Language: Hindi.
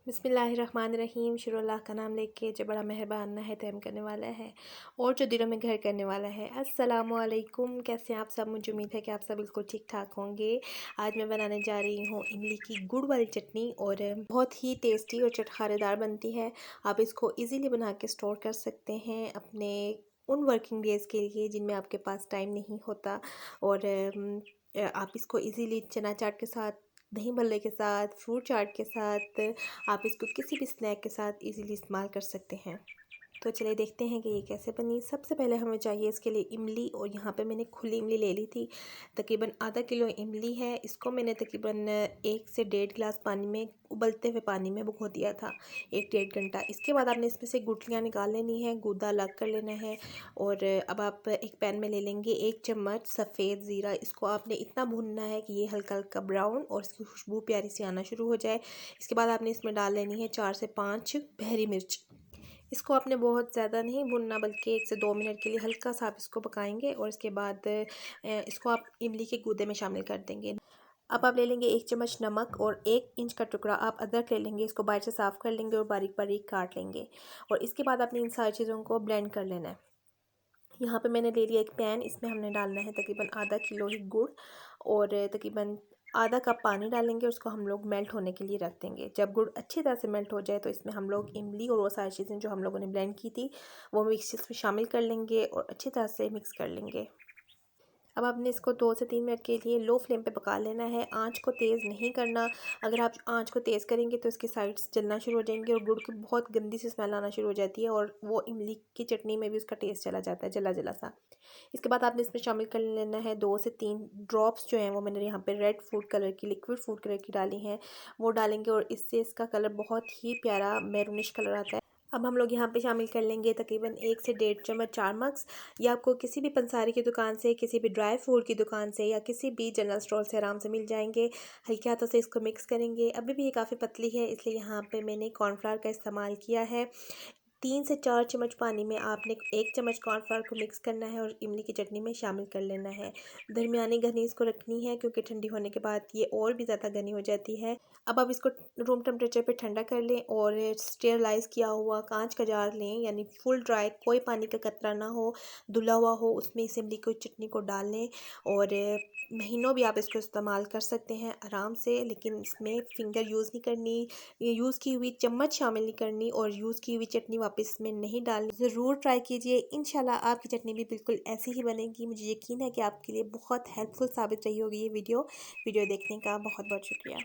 बिस्मिल्लाहिर्रहमानिर्रहीम। शुरू अल्लाह का नाम लेके जो बड़ा मेहरबान नहायत रहम करने वाला है और जो दिलों में घर करने वाला है। अस्सलामुअलैकुम, कैसे हैं आप सब। मुझे उम्मीद है कि आप सब बिल्कुल ठीक ठाक होंगे। आज मैं बनाने जा रही हूँ इमली की गुड़ वाली चटनी और बहुत ही टेस्टी और चटखारेदार बनती है। आप इसको ईज़िली बना के स्टोर कर सकते हैं अपने उन वर्किंग डेज़ के लिए जिनमें आपके पास टाइम नहीं होता। और आप इसको इजीली चना चाट के साथ, दही भल्ले के साथ, फ्रूट चाट के साथ, आप इसको किसी भी स्नैक के साथ इजीली इस्तेमाल कर सकते हैं। तो चलिए देखते हैं कि ये कैसे बनी। सबसे पहले हमें चाहिए इसके लिए इमली, और यहाँ पे मैंने खुली इमली ले ली थी। तकरीबन आधा किलो इमली है। इसको मैंने तकरीबन 1 से 1.5 गिलास पानी में, उबलते हुए पानी में भिगो दिया था 1-1.5 घंटा। इसके बाद आपने इसमें से गुठलियाँ निकाल लेनी है, गूदा अलग कर लेना है। और अब आप एक पैन में ले लेंगे 1 चम्मच सफ़ेद ज़ीरा। इसको आपने इतना भूनना है कि ये हल्का हल्का ब्राउन और इसकी खुशबू प्यारी सी आना शुरू हो जाए। इसके बाद आपने इसमें डाल लेनी है 4 से 5 बहरी मिर्च। इसको आपने बहुत ज़्यादा नहीं भूनना, बल्कि 1 से 2 मिनट के लिए हल्का सा आप इसको पकाएंगे और इसके बाद इसको आप इमली के गूदे में शामिल कर देंगे। अब आप ले लेंगे 1 चम्मच नमक और 1 इंच का टुकड़ा आप अदरक ले लेंगे। इसको बाहर से साफ़ कर लेंगे और बारीक बारीक काट लेंगे। और इसके बाद आपने इन सारी चीज़ों को ब्लेंड कर लेना है। यहाँ पे मैंने ले लिया एक पैन, इसमें हमने डालना है तकरीबन आधा किलो ही गुड़ और तकरीबन आधा कप पानी डालेंगे। उसको हम लोग मेल्ट होने के लिए रख देंगे। जब गुड़ अच्छी तरह से मेल्ट हो जाए तो इसमें हम लोग इमली और वो सारी चीज़ें जो हम लोगों ने ब्लेंड की थी वो मिक्स इसमें शामिल कर लेंगे और अच्छी तरह से मिक्स कर लेंगे। अब आपने इसको 2 से 3 मिनट के लिए लो फ्लेम पे पका लेना है। आंच को तेज़ नहीं करना। अगर आप आंच को तेज़ करेंगे तो इसकी साइड्स जलना शुरू हो जाएंगी और गुड़ की बहुत गंदी सी स्मेल आना शुरू हो जाती है और वो इमली की चटनी में भी उसका टेस्ट चला जाता है, जला जला सा। इसके बाद आपने इसमें शामिल कर लेना है 2 से 3 ड्रॉप्स जो हैं वो मैंने यहाँ पे रेड फूड कलर की, लिक्विड फूड कलर की डाली हैं, वो डालेंगे और इससे इसका कलर बहुत ही प्यारा मैरूनिश कलर आता है। अब हम लोग यहाँ पे शामिल कर लेंगे तकरीबन 1 से 1.5 चम्मच चार मगज़। या आपको किसी भी पंसारी की दुकान से, किसी भी ड्राई फ्रूट की दुकान से या किसी भी जनरल स्टोर से आराम से मिल जाएंगे। हल्के हाथों से इसको मिक्स करेंगे। अभी भी ये काफ़ी पतली है, इसलिए यहाँ पे मैंने कॉर्नफ्लावर का इस्तेमाल किया है। 3 से 4 चम्मच पानी में आपने 1 चम्मच कॉर्नफ्लावर को मिक्स करना है और इमली की चटनी में शामिल कर लेना है। दरमियानी घनी इसको रखनी है क्योंकि ठंडी होने के बाद ये और भी ज़्यादा घनी हो जाती है। अब आप इसको रूम टेम्परेचर पे ठंडा कर लें और स्टेरलाइज़ किया हुआ कांच का जार लें, यानी फुल ड्राई, कोई पानी का कतरा ना हो, धुला हुआ हो, उसमें इस इमली की चटनी को डाल लें। और महीनों भी आप इसको इस्तेमाल कर सकते हैं आराम से, लेकिन इसमें फिंगर यूज़ नहीं करनी, यूज़ की हुई चम्मच शामिल नहीं करनी और यूज़ की हुई चटनी वापस में नहीं डालनी। ज़रूर ट्राई कीजिए, इंशाल्लाह आपकी चटनी भी बिल्कुल ऐसी ही बनेगी। मुझे यकीन है कि आपके लिए बहुत हेल्पफुल साबित रही होगी ये वीडियो। देखने का बहुत बहुत शुक्रिया।